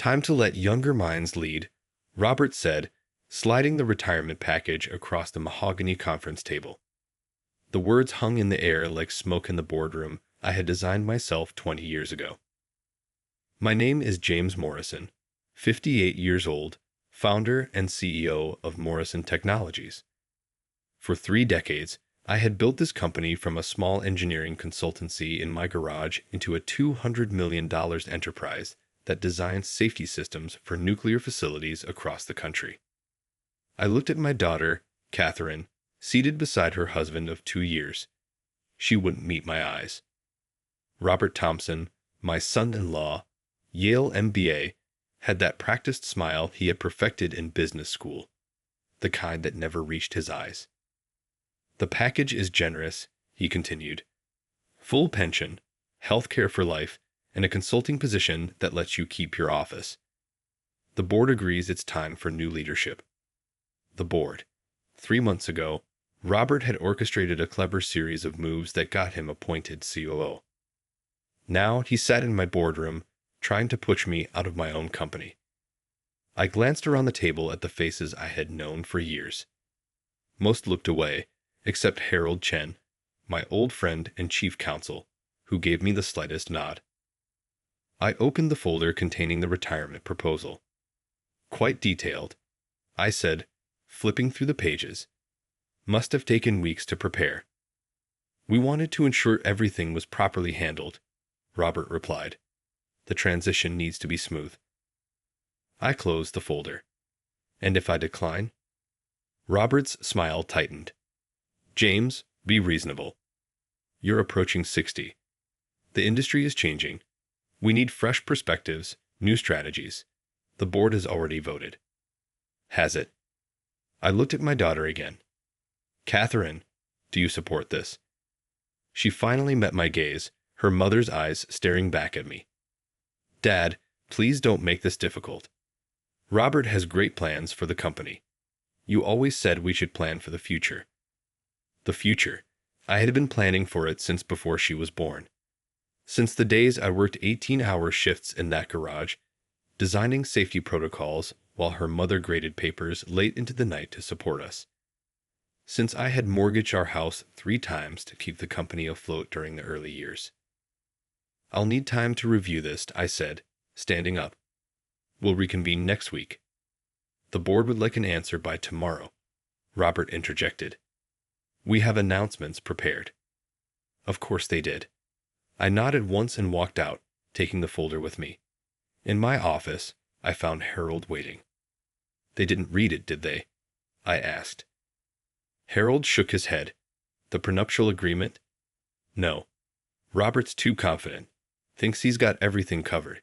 Time to let younger minds lead, Robert said, sliding the retirement package across the mahogany conference table. The words hung in the air like smoke in the boardroom I had designed myself 20 years ago. My name is James Morrison, 58 years old, founder and CEO of Morrison Technologies. For 3 decades, I had built this company from a small engineering consultancy in my garage into a $200 million enterprise that designs safety systems for nuclear facilities across the country. I looked at my daughter, Catherine, seated beside her husband of 2 years. She wouldn't meet my eyes. Robert Thompson, my son-in-law, Yale MBA, had that practiced smile he had perfected in business school, the kind that never reached his eyes. The package is generous, he continued. Full pension, health care for life, and a consulting position that lets you keep your office. The board agrees it's time for new leadership. The board. 3 months ago, Robert had orchestrated a clever series of moves that got him appointed COO. Now he sat in my boardroom, trying to push me out of my own company. I glanced around the table at the faces I had known for years. Most looked away, except Harold Chen, my old friend and chief counsel, who gave me the slightest nod. I opened the folder containing the retirement proposal. Quite detailed, I said, flipping through the pages. Must have taken weeks to prepare. We wanted to ensure everything was properly handled, Robert replied. The transition needs to be smooth. I closed the folder. And if I decline? Robert's smile tightened. James, be reasonable. You're approaching 60. The industry is changing. We need fresh perspectives, new strategies. The board has already voted. Has it? I looked at my daughter again. Catherine, do you support this? She finally met my gaze, her mother's eyes staring back at me. Dad, please don't make this difficult. Robert has great plans for the company. You always said we should plan for the future. The future. I had been planning for it since before she was born. Since the days I worked 18-hour shifts in that garage, designing safety protocols while her mother graded papers late into the night to support us. Since I had mortgaged our house 3 times to keep the company afloat during the early years. I'll need time to review this, I said, standing up. We'll reconvene next week. The board would like an answer by tomorrow, Robert interjected. We have announcements prepared. Of course they did. I nodded once and walked out, taking the folder with me. In my office, I found Harold waiting. They didn't read it, did they? I asked. Harold shook his head. The prenuptial agreement? No. Robert's too confident. Thinks he's got everything covered.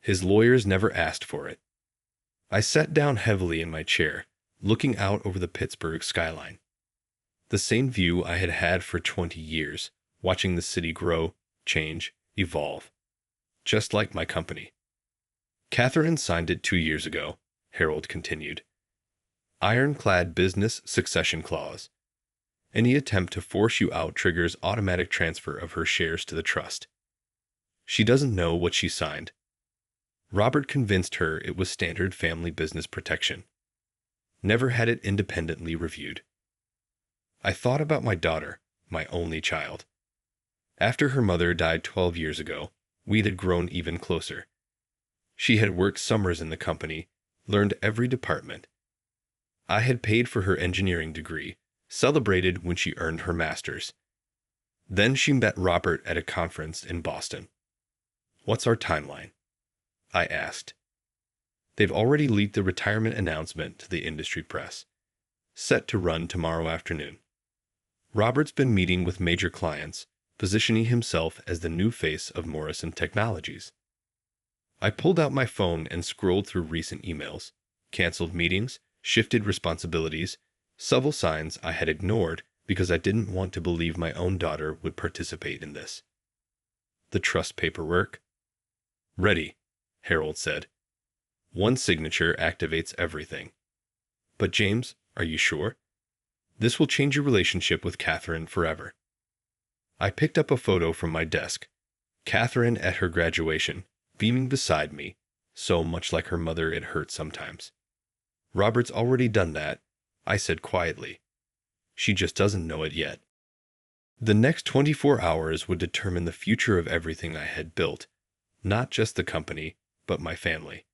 His lawyers never asked for it. I sat down heavily in my chair, looking out over the Pittsburgh skyline. The same view I had had for 20 years, watching the city grow, change, evolve. Just like my company. Catherine signed it 2 years ago, Harold continued. Ironclad business succession clause. Any attempt to force you out triggers automatic transfer of her shares to the trust. She doesn't know what she signed. Robert convinced her it was standard family business protection. Never had it independently reviewed. I thought about my daughter, my only child. After her mother died 12 years ago, we had grown even closer. She had worked summers in the company, learned every department. I had paid for her engineering degree, celebrated when she earned her master's. Then she met Robert at a conference in Boston. What's our timeline? I asked. They've already leaked the retirement announcement to the industry press. Set to run tomorrow afternoon. Robert's been meeting with major clients, positioning himself as the new face of Morrison Technologies. I pulled out my phone and scrolled through recent emails, canceled meetings, shifted responsibilities, subtle signs I had ignored because I didn't want to believe my own daughter would participate in this. The trust paperwork? Ready, Harold said. One signature activates everything. But James, are you sure? This will change your relationship with Catherine forever. I picked up a photo from my desk. Catherine at her graduation, beaming beside me, so much like her mother it hurt sometimes. Robert's already done that, I said quietly. She just doesn't know it yet. The next 24 hours would determine the future of everything I had built, not just the company, but my family.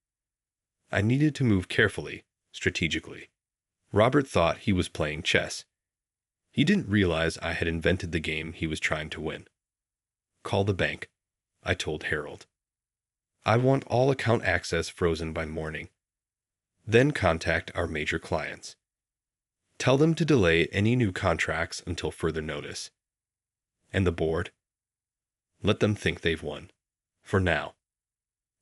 I needed to move carefully, strategically. Robert thought he was playing chess. He didn't realize I had invented the game he was trying to win. Call the bank, I told Harold. I want all account access frozen by morning. Then contact our major clients. Tell them to delay any new contracts until further notice. And the board? Let them think they've won. For now.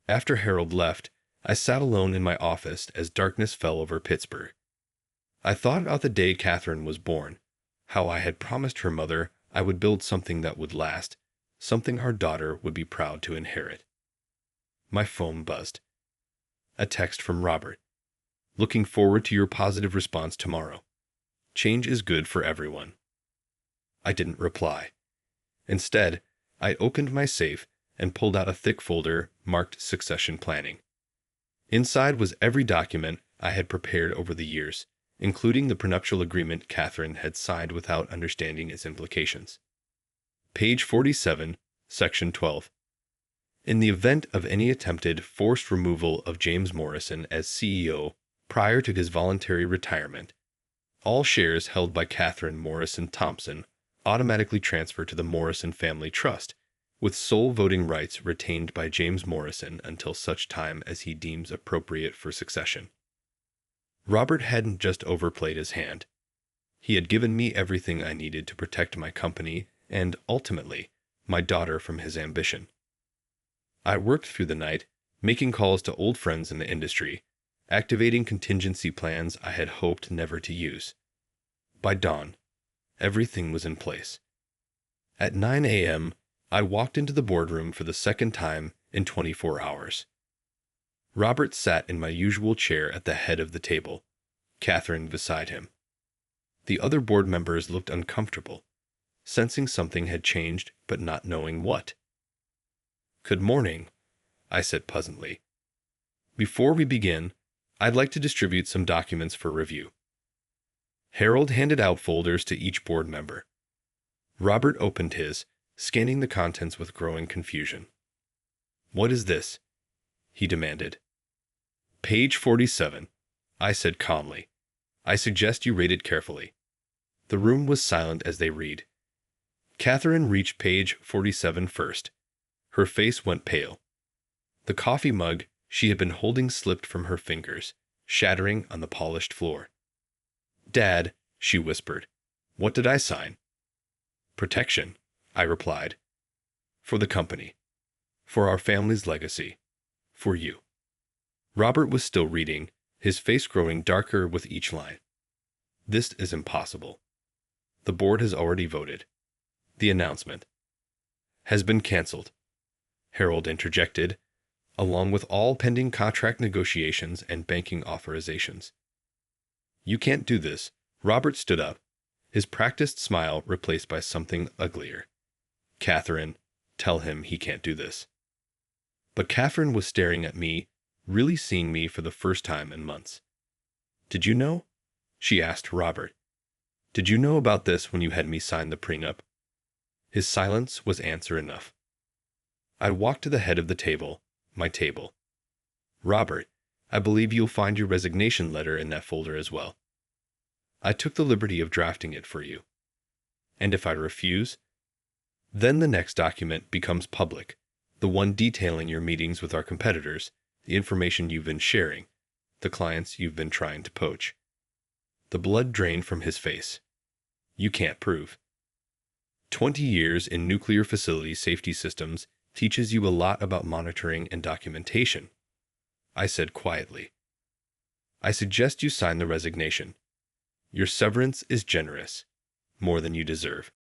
After Harold left, I sat alone in my office as darkness fell over Pittsburgh. I thought about the day Catherine was born, how I had promised her mother I would build something that would last, something our daughter would be proud to inherit. My phone buzzed. A text from Robert. Looking forward to your positive response tomorrow. Change is good for everyone. I didn't reply. Instead, I opened my safe and pulled out a thick folder marked Succession Planning. Inside was every document I had prepared over the years, including the prenuptial agreement Catherine had signed without understanding its implications. Page 47, Section 12. In the event of any attempted forced removal of James Morrison as CEO prior to his voluntary retirement, all shares held by Catherine Morrison Thompson automatically transfer to the Morrison Family Trust, with sole voting rights retained by James Morrison until such time as he deems appropriate for succession. Robert hadn't just overplayed his hand. He had given me everything I needed to protect my company and, ultimately, my daughter from his ambition. I worked through the night, making calls to old friends in the industry, activating contingency plans I had hoped never to use. By dawn, everything was in place. At 9 a.m., I walked into the boardroom for the second time in 24 hours. Robert sat in my usual chair at the head of the table, Catherine beside him. The other board members looked uncomfortable, sensing something had changed but not knowing what. "Good morning," I said pleasantly. "Before we begin, I'd like to distribute some documents for review." Harold handed out folders to each board member. Robert opened his, scanning the contents with growing confusion. "What is this?" he demanded. "Page 47, I said calmly. "I suggest you read it carefully." The room was silent as they read. Catherine reached page 47 first. Her face went pale. The coffee mug she had been holding slipped from her fingers, shattering on the polished floor. "Dad," she whispered, "what did I sign?" "Protection," I replied. "For the company. For our family's legacy. For you." Robert was still reading, his face growing darker with each line. "This is impossible. The board has already voted. The announcement has been canceled," Harold interjected, "along with all pending contract negotiations and banking authorizations." "You can't do this." Robert stood up, his practiced smile replaced by something uglier. "Catherine, tell him he can't do this." But Catherine was staring at me, really seeing me for the first time in months. "Did you know?" she asked Robert. "Did you know about this when you had me sign the prenup?" His silence was answer enough. I walked to the head of the table, my table. "Robert, I believe you'll find your resignation letter in that folder as well. I took the liberty of drafting it for you. And if I refuse?" Then the next document becomes public, the one detailing your meetings with our competitors, the information you've been sharing, the clients you've been trying to poach. The blood drained from his face. "You can't prove." 20 years in nuclear facility safety systems teaches you a lot about monitoring and documentation, I said quietly. "I suggest you sign the resignation. Your severance is generous, more than you deserve."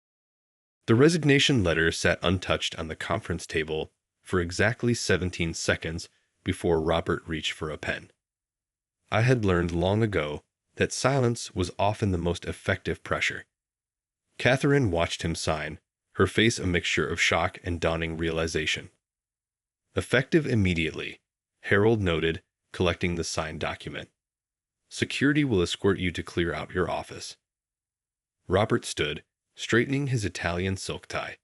The resignation letter sat untouched on the conference table for exactly 17 seconds before Robert reached for a pen. I had learned long ago that silence was often the most effective pressure. Catherine watched him sign, her face a mixture of shock and dawning realization. "Effective immediately," Harold noted, collecting the signed document. Security will escort you to clear out your office. Robert stood, straightening his Italian silk tie.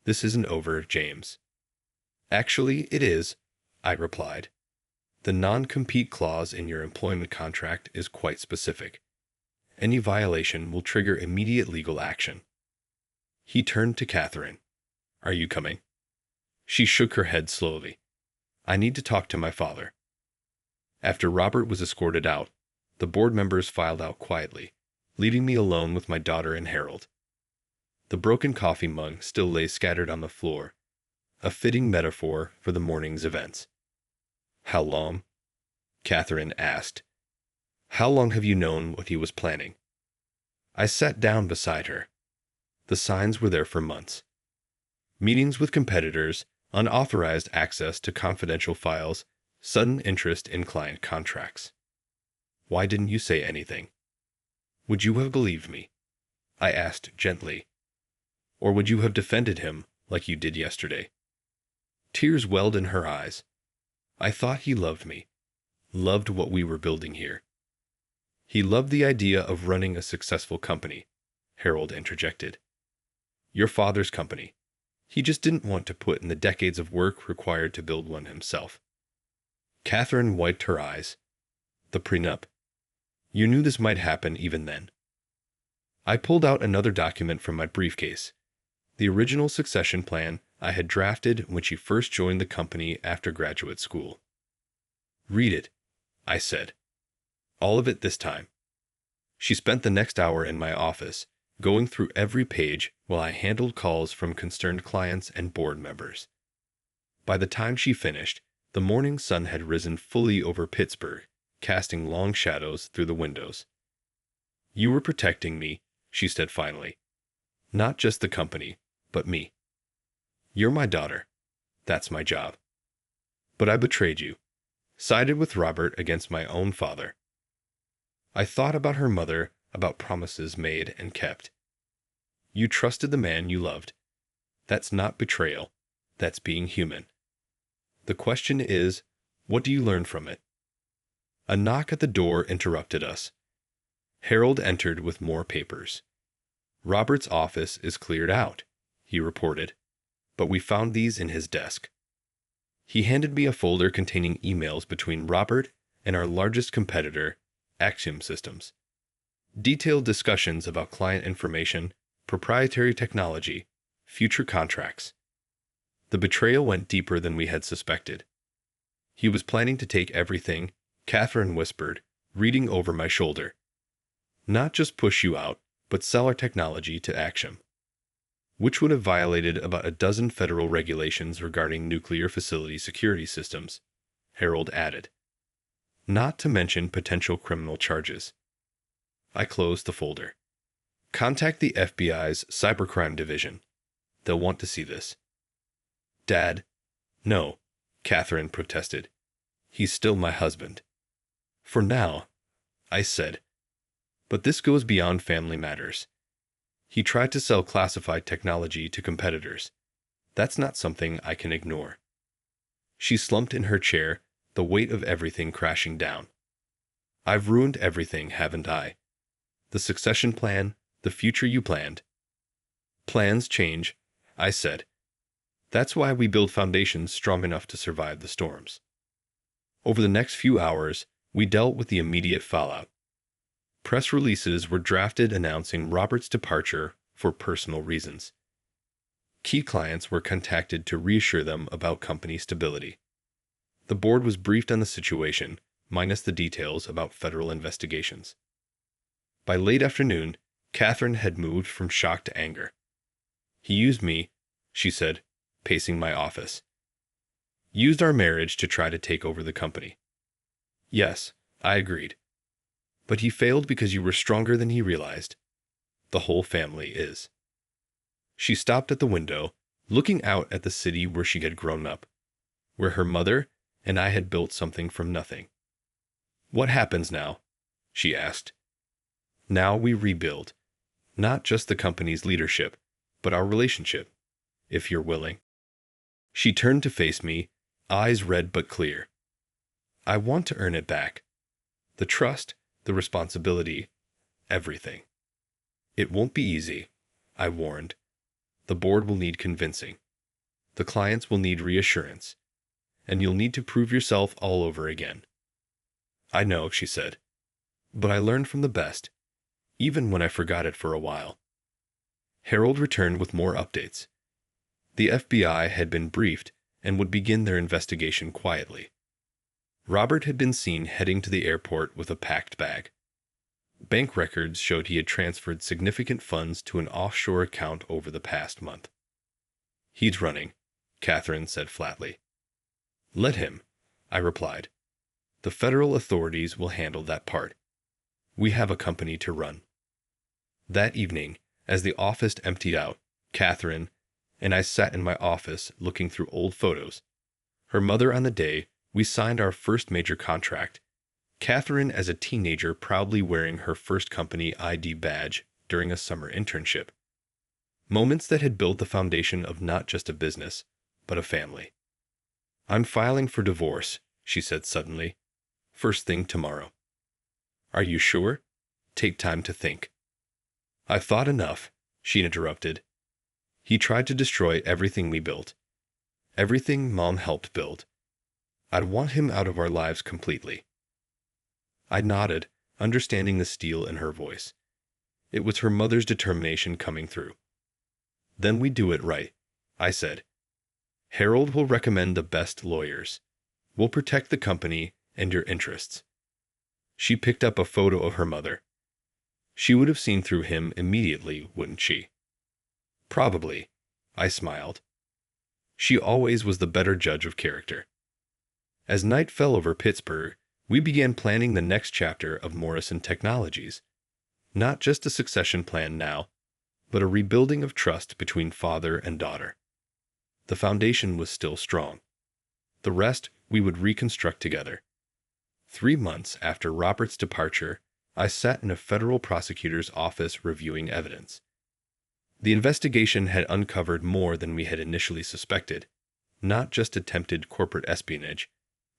This isn't over, James. Actually, it is, I replied. The non-compete clause in your employment contract is quite specific. Any violation will trigger immediate legal action. He turned to Catherine. Are you coming? She shook her head slowly. I need to talk to my father. After Robert was escorted out, the board members filed out quietly, leaving me alone with my daughter and Harold. The broken coffee mug still lay scattered on the floor, a fitting metaphor for the morning's events. How long? Catherine asked. How long have you known what he was planning? I sat down beside her. The signs were there for months. Meetings with competitors, unauthorized access to confidential files, sudden interest in client contracts. Why didn't you say anything? Would you have believed me? I asked gently. Or would you have defended him like you did yesterday? Tears welled in her eyes. I thought he loved me, loved what we were building here. He loved the idea of running a successful company, Harold interjected. Your father's company. He just didn't want to put in the decades of work required to build one himself. Catherine wiped her eyes. The prenup. You knew this might happen even then. I pulled out another document from my briefcase. The original succession plan I had drafted when she first joined the company after graduate school. Read it, I said. All of it this time. She spent the next hour in my office, going through every page while I handled calls from concerned clients and board members. By the time she finished, the morning sun had risen fully over Pittsburgh, casting long shadows through the windows. You were protecting me, she said finally. Not just the company, but me. You're my daughter. That's my job. But I betrayed you, sided with Robert against my own father. I thought about her mother, about promises made and kept. You trusted the man you loved. That's not betrayal. That's being human. The question is, what do you learn from it? A knock at the door interrupted us. Harold entered with more papers. Robert's office is cleared out, he reported, but we found these in his desk. He handed me a folder containing emails between Robert and our largest competitor, Axiom Systems. Detailed discussions about client information, proprietary technology, future contracts. The betrayal went deeper than we had suspected. He was planning to take everything, Catherine whispered, reading over my shoulder. Not just push you out, but sell our technology to Axiom, which would have violated about a dozen federal regulations regarding nuclear facility security systems, Harold added. Not to mention potential criminal charges. I closed the folder. Contact the FBI's Cybercrime Division. They'll want to see this. Dad. No, Catherine protested. He's still my husband. For now, I said. But this goes beyond family matters. He tried to sell classified technology to competitors. That's not something I can ignore. She slumped in her chair, the weight of everything crashing down. I've ruined everything, haven't I? The succession plan, the future you planned. Plans change, I said. That's why we build foundations strong enough to survive the storms. Over the next few hours, we dealt with the immediate fallout. Press releases were drafted announcing Robert's departure for personal reasons. Key clients were contacted to reassure them about company stability. The board was briefed on the situation, minus the details about federal investigations. By late afternoon, Catherine had moved from shock to anger. He used me, she said, pacing my office. Used our marriage to try to take over the company. Yes, I agreed. But he failed because you were stronger than he realized. The whole family is. She stopped at the window, looking out at the city where she had grown up, where her mother and I had built something from nothing. What happens now? She asked. Now we rebuild, not just the company's leadership, but our relationship, if you're willing. She turned to face me, eyes red but clear. I want to earn it back. The trust, the responsibility, everything. It won't be easy, I warned. The board will need convincing. The clients will need reassurance. And you'll need to prove yourself all over again. I know, she said. But I learned from the best, even when I forgot it for a while. Harold returned with more updates. The FBI had been briefed and would begin their investigation quietly. Robert had been seen heading to the airport with a packed bag. Bank records showed he had transferred significant funds to an offshore account over the past month. He's running, Catherine said flatly. Let him, I replied. The federal authorities will handle that part. We have a company to run. That evening, as the office emptied out, Catherine and I sat in my office looking through old photos. Her mother on the day we signed our first major contract. Catherine as a teenager proudly wearing her first company ID badge during a summer internship. Moments that had built the foundation of not just a business, but a family. I'm filing for divorce, she said suddenly. First thing tomorrow. Are you sure? Take time to think. I thought enough, she interrupted. He tried to destroy everything we built. Everything Mom helped build. I'd want him out of our lives completely. I nodded, understanding the steel in her voice. It was her mother's determination coming through. Then we do it right, I said. Harold will recommend the best lawyers. We'll protect the company and your interests. She picked up a photo of her mother. She would have seen through him immediately, wouldn't she? Probably, I smiled. She always was the better judge of character. As night fell over Pittsburgh, we began planning the next chapter of Morrison Technologies. Not just a succession plan now, but a rebuilding of trust between father and daughter. The foundation was still strong. The rest we would reconstruct together. 3 months after Robert's departure, I sat in a federal prosecutor's office reviewing evidence. The investigation had uncovered more than we had initially suspected, not just attempted corporate espionage,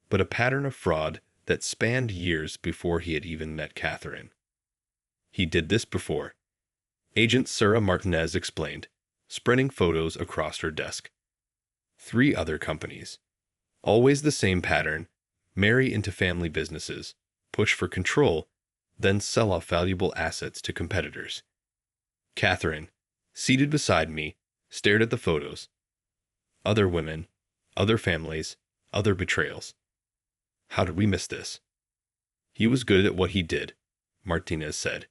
but a pattern of fraud that spanned years before he had even met Catherine. He did this before. Agent Sarah Martinez explained, spreading photos across her desk. 3 other companies. Always the same pattern: marry into family businesses, push for control, then sell off valuable assets to competitors. Catherine, seated beside me, stared at the photos. Other women, other families, other betrayals. How did we miss this? He was good at what he did, Martinez said.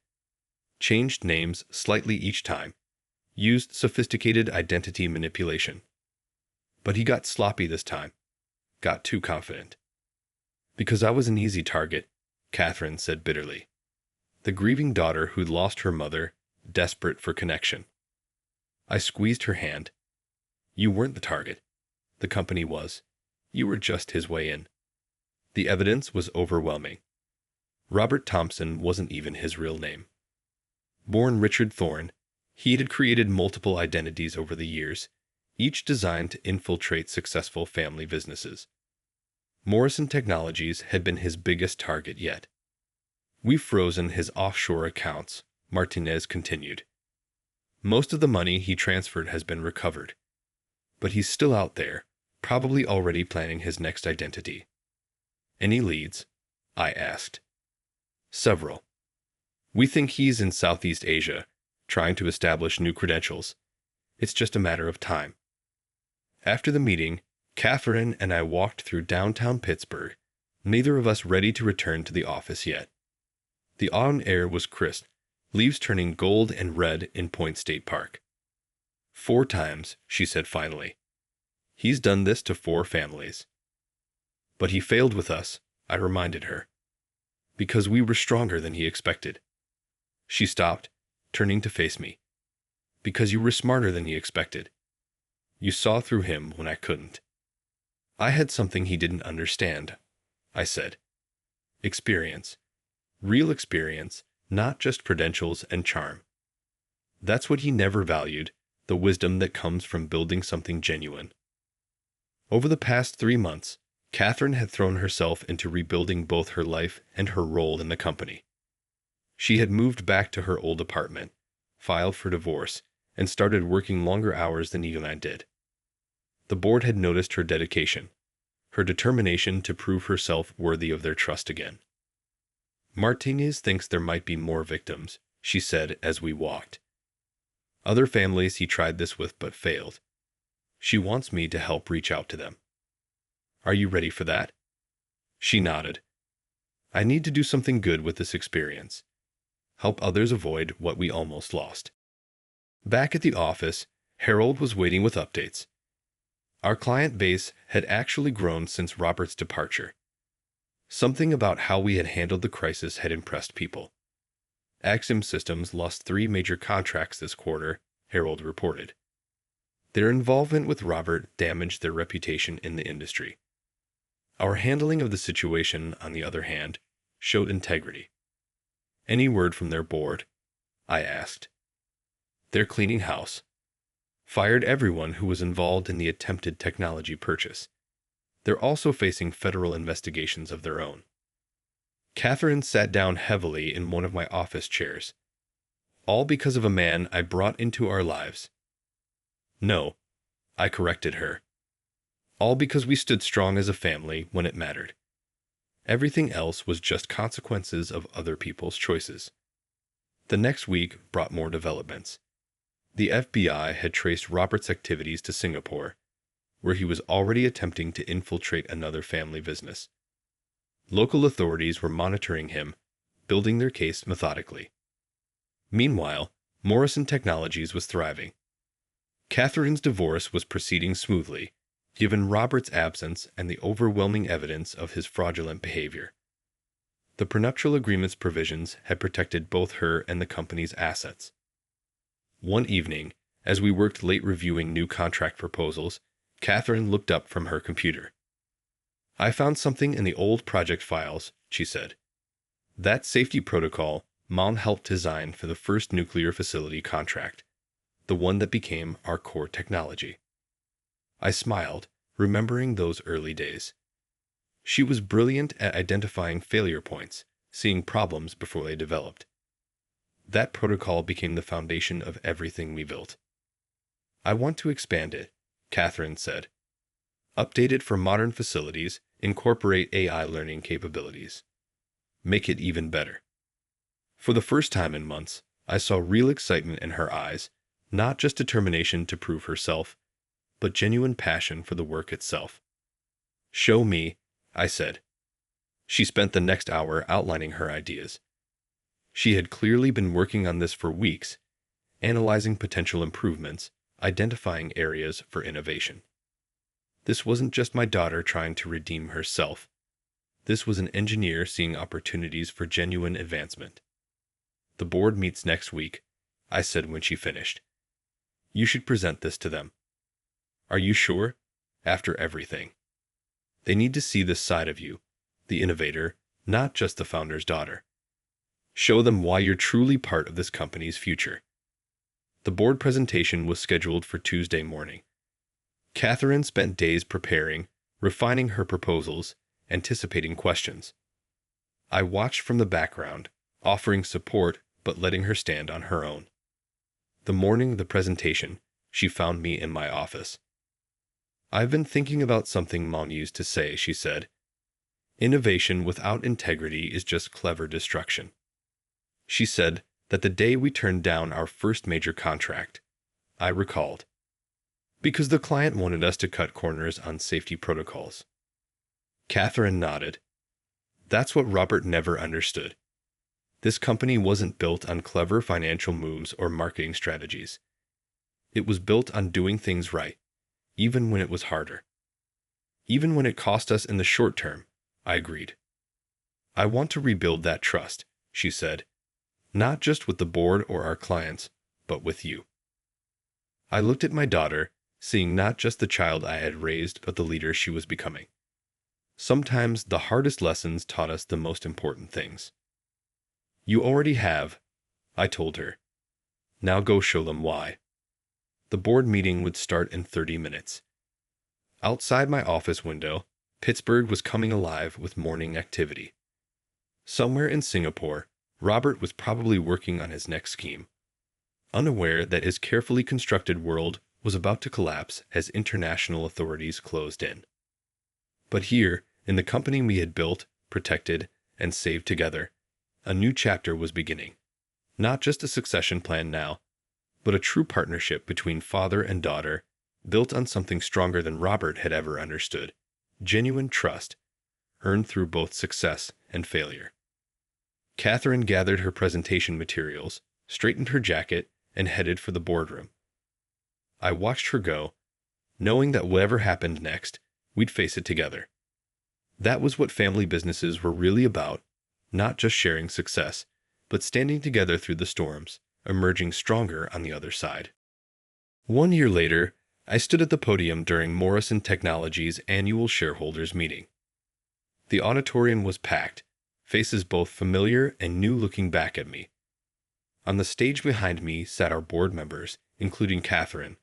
Changed names slightly each time, used sophisticated identity manipulation. But he got sloppy this time, got too confident. Because I was an easy target, Catherine said bitterly. The grieving daughter who'd lost her mother, desperate for connection. I squeezed her hand. You weren't the target. The company was. You were just his way in. The evidence was overwhelming. Robert Thompson wasn't even his real name. Born Richard Thorne, he had created multiple identities over the years, each designed to infiltrate successful family businesses. Morrison Technologies had been his biggest target yet. We've frozen his offshore accounts, Martinez continued. Most of the money he transferred has been recovered. But he's still out there, probably already planning his next identity. Any leads? I asked. Several. We think he's in Southeast Asia, trying to establish new credentials. It's just a matter of time. After the meeting, Catherine and I walked through downtown Pittsburgh, neither of us ready to return to the office yet. The autumn air was crisp, leaves turning gold and red in Point State Park. 4 times, she said finally. He's done this to 4 families. But he failed with us, I reminded her. Because we were stronger than he expected. She stopped, turning to face me. Because you were smarter than he expected. You saw through him when I couldn't. I had something he didn't understand, I said. Experience. Real experience, not just credentials and charm. That's what he never valued, the wisdom that comes from building something genuine. Over the past 3 months, Catherine had thrown herself into rebuilding both her life and her role in the company. She had moved back to her old apartment, filed for divorce, and started working longer hours than even I did. The board had noticed her dedication, her determination to prove herself worthy of their trust again. Martinez thinks there might be more victims, she said as we walked. Other families he tried this with but failed. She wants me to help reach out to them. Are you ready for that? She nodded. I need to do something good with this experience. Help others avoid what we almost lost. Back at the office, Harold was waiting with updates. Our client base had actually grown since Robert's departure. Something about how we had handled the crisis had impressed people. Axiom Systems lost 3 major contracts this quarter, Harold reported. Their involvement with Robert damaged their reputation in the industry. Our handling of the situation, on the other hand, showed integrity. Any word from their board? I asked. They're cleaning house. Fired everyone who was involved in the attempted technology purchase. They're also facing federal investigations of their own. Catherine sat down heavily in one of my office chairs. All because of a man I brought into our lives. No, I corrected her. All because we stood strong as a family when it mattered. Everything else was just consequences of other people's choices. The next week brought more developments. The FBI had traced Robert's activities to Singapore, where he was already attempting to infiltrate another family business. Local authorities were monitoring him, building their case methodically. Meanwhile, Morrison Technologies was thriving. Catherine's divorce was proceeding smoothly, given Robert's absence and the overwhelming evidence of his fraudulent behavior. The prenuptial agreement's provisions had protected both her and the company's assets. One evening, as we worked late reviewing new contract proposals, Catherine looked up from her computer. I found something in the old project files, she said. That safety protocol Mom helped design for the first nuclear facility contract, the one that became our core technology. I smiled, remembering those early days. She was brilliant at identifying failure points, seeing problems before they developed. That protocol became the foundation of everything we built. I want to expand it, Catherine said. Update it for modern facilities, incorporate AI learning capabilities. Make it even better. For the first time in months, I saw real excitement in her eyes, not just determination to prove herself, but genuine passion for the work itself. Show me, I said. She spent the next hour outlining her ideas. She had clearly been working on this for weeks, analyzing potential improvements, identifying areas for innovation. This wasn't just my daughter trying to redeem herself. This was an engineer seeing opportunities for genuine advancement. The board meets next week, I said when she finished. You should present this to them. Are you sure? After everything. They need to see this side of you, the innovator, not just the founder's daughter. Show them why you're truly part of this company's future. The board presentation was scheduled for Tuesday morning. Catherine spent days preparing, refining her proposals, anticipating questions. I watched from the background, offering support but letting her stand on her own. The morning of the presentation, she found me in my office. I've been thinking about something Mom used to say, she said. Innovation without integrity is just clever destruction. She said that the day we turned down our first major contract, I recalled. Because the client wanted us to cut corners on safety protocols. Catherine nodded. That's what Robert never understood. This company wasn't built on clever financial moves or marketing strategies. It was built on doing things right, even when it was harder. Even when it cost us in the short term, I agreed. I want to rebuild that trust, she said, not just with the board or our clients, but with you. I looked at my daughter, seeing not just the child I had raised, but the leader she was becoming. Sometimes the hardest lessons taught us the most important things. You already have, I told her. Now go show them why. The board meeting would start in 30 minutes. Outside my office window, Pittsburgh was coming alive with morning activity. Somewhere in Singapore, Robert was probably working on his next scheme, unaware that his carefully constructed world was about to collapse as international authorities closed in. But here, in the company we had built, protected, and saved together, a new chapter was beginning. Not just a succession plan now, but a true partnership between father and daughter, built on something stronger than Robert had ever understood: genuine trust, earned through both success and failure. Catherine gathered her presentation materials, straightened her jacket, and headed for the boardroom. I watched her go, knowing that whatever happened next, we'd face it together. That was what family businesses were really about, not just sharing success, but standing together through the storms, emerging stronger on the other side. 1 year later, I stood at the podium during Morrison Technologies' annual shareholders meeting. The auditorium was packed, faces both familiar and new looking back at me. On the stage behind me sat our board members, including Catherine,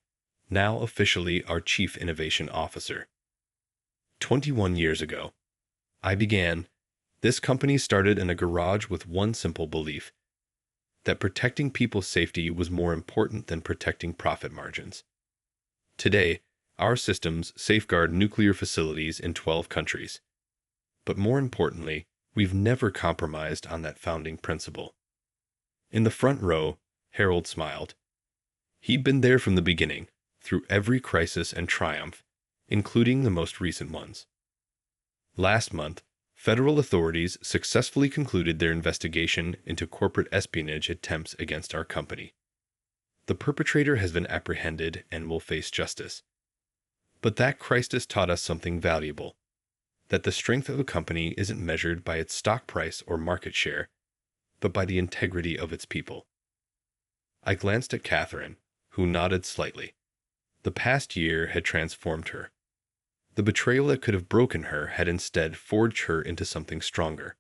now officially our Chief Innovation Officer. 21 years ago, I began. This company started in a garage with one simple belief: that protecting people's safety was more important than protecting profit margins. Today, our systems safeguard nuclear facilities in 12 countries. But more importantly, we've never compromised on that founding principle. In the front row, Harold smiled. He'd been there from the beginning, through every crisis and triumph, including the most recent ones. Last month, federal authorities successfully concluded their investigation into corporate espionage attempts against our company. The perpetrator has been apprehended and will face justice. But that crisis taught us something valuable: that the strength of a company isn't measured by its stock price or market share, but by the integrity of its people. I glanced at Catherine, who nodded slightly. The past year had transformed her. The betrayal that could have broken her had instead forged her into something stronger.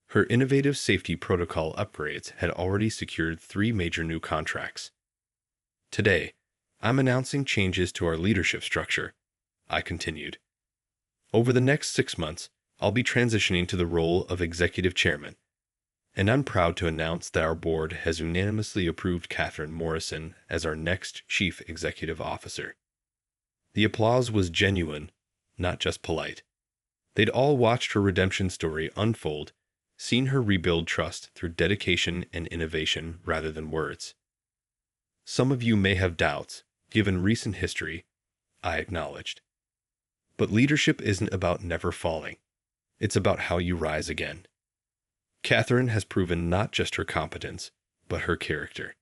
Her innovative safety protocol upgrades had already secured 3 major new contracts. Today, I'm announcing changes to our leadership structure, I continued. Over the next 6 months, I'll be transitioning to the role of executive chairman, and I'm proud to announce that our board has unanimously approved Catherine Morrison as our next chief executive officer. The applause was genuine, not just polite. They'd all watched her redemption story unfold, seen her rebuild trust through dedication and innovation rather than words. Some of you may have doubts, given recent history, I acknowledged. But leadership isn't about never falling. It's about how you rise again. Catherine has proven not just her competence, but her character.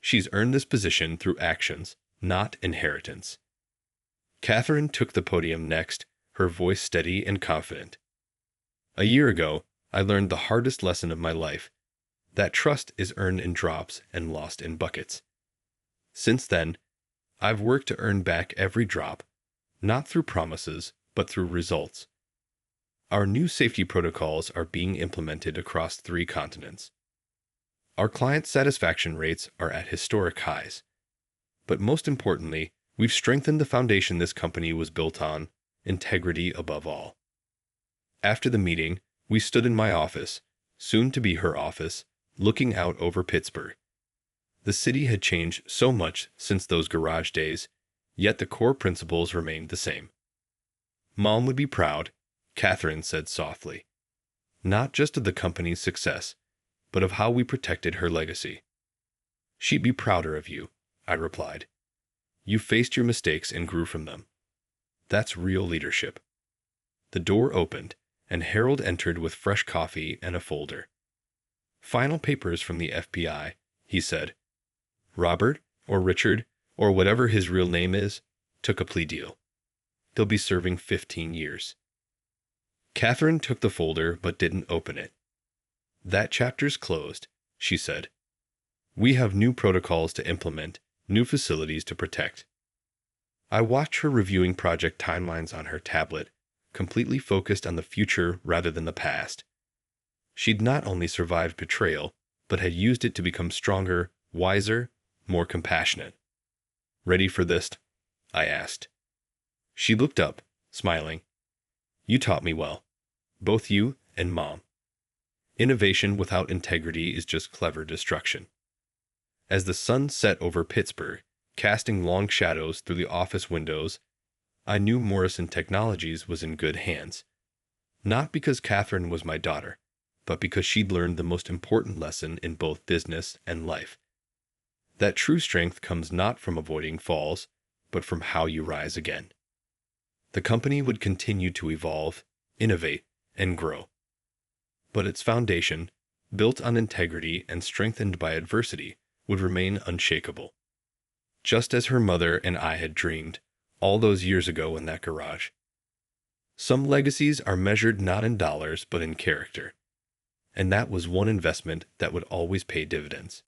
She's earned this position through actions, not inheritance. Catherine took the podium next, her voice steady and confident. A year ago, I learned the hardest lesson of my life: that trust is earned in drops and lost in buckets. Since then, I've worked to earn back every drop, not through promises, but through results. Our new safety protocols are being implemented across 3 continents. Our client satisfaction rates are at historic highs. But most importantly, we've strengthened the foundation this company was built on: integrity above all. After the meeting, we stood in my office, soon to be her office, looking out over Pittsburgh. The city had changed so much since those garage days, yet the core principles remained the same. Mom would be proud, Catherine said softly. Not just of the company's success, but of how we protected her legacy. She'd be prouder of you, I replied. You faced your mistakes and grew from them. That's real leadership. The door opened, and Harold entered with fresh coffee and a folder. Final papers from the FBI, he said. Robert, or Richard, or whatever his real name is, took a plea deal. They'll be serving 15 years. Catherine took the folder but didn't open it. That chapter's closed, she said. We have new protocols to implement, new facilities to protect. I watched her reviewing project timelines on her tablet, completely focused on the future rather than the past. She'd not only survived betrayal, but had used it to become stronger, wiser, more compassionate. Ready for this? I asked. She looked up, smiling. You taught me well. Both you and Mom. Innovation without integrity is just clever destruction. As the sun set over Pittsburgh, casting long shadows through the office windows, I knew Morrison Technologies was in good hands. Not because Catherine was my daughter, but because she'd learned the most important lesson in both business and life. That true strength comes not from avoiding falls, but from how you rise again. The company would continue to evolve, innovate, and grow. But its foundation, built on integrity and strengthened by adversity, would remain unshakable. Just as her mother and I had dreamed, all those years ago in that garage. Some legacies are measured not in dollars but in character. And that was one investment that would always pay dividends.